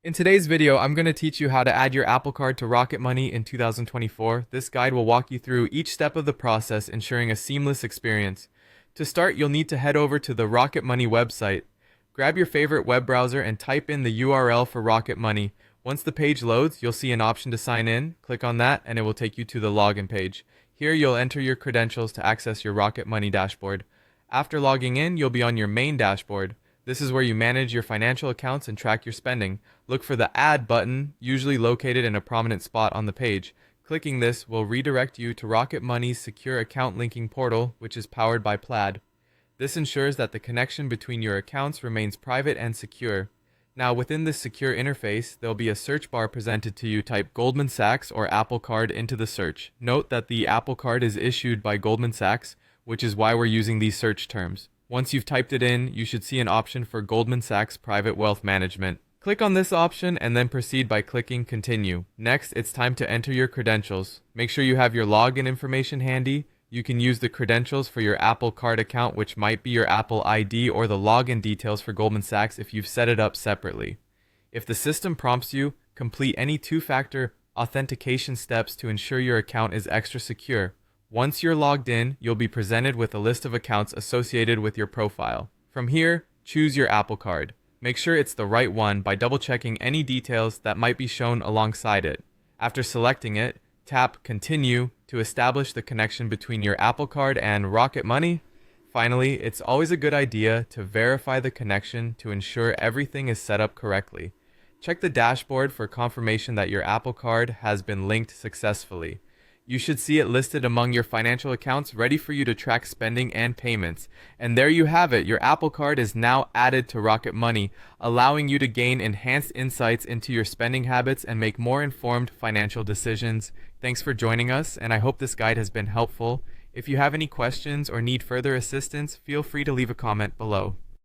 In today's video, I'm going to teach you how to add your Apple Card to Rocket Money in 2024. This guide will walk you through each step of the process, ensuring a seamless experience. To start, you'll need to head over to the Rocket Money website. Grab your favorite web browser and type in the URL for Rocket Money. Once the page loads, you'll see an option to sign in. Click on that and it will take you to the login page. Here, you'll enter your credentials to access your Rocket Money dashboard. After logging in, you'll be on your main dashboard. This is where you manage your financial accounts and track your spending. Look for the Add button, usually located in a prominent spot on the page. Clicking this will redirect you to Rocket Money's secure account linking portal, which is powered by Plaid. This ensures that the connection between your accounts remains private and secure. Now, within this secure interface, there'll be a search bar presented to you. Type Goldman Sachs or Apple Card into the search. Note that the Apple Card is issued by Goldman Sachs, which is why we're using these search terms. Once you've typed it in, you should see an option for Goldman Sachs Private Wealth Management. Click on this option and then proceed by clicking Continue. Next, it's time to enter your credentials. Make sure you have your login information handy. You can use the credentials for your Apple Card account, which might be your Apple ID, or the login details for Goldman Sachs if you've set it up separately. If the system prompts you, complete any two-factor authentication steps to ensure your account is extra secure. Once you're logged in, you'll be presented with a list of accounts associated with your profile. From here, choose your Apple Card. Make sure it's the right one by double-checking any details that might be shown alongside it. After selecting it, tap Continue to establish the connection between your Apple Card and Rocket Money. Finally, it's always a good idea to verify the connection to ensure everything is set up correctly. Check the dashboard for confirmation that your Apple Card has been linked successfully. You should see it listed among your financial accounts, ready for you to track spending and payments. And there you have it. Your Apple Card is now added to Rocket Money, allowing you to gain enhanced insights into your spending habits and make more informed financial decisions. Thanks for joining us, and I hope this guide has been helpful. If you have any questions or need further assistance, feel free to leave a comment below.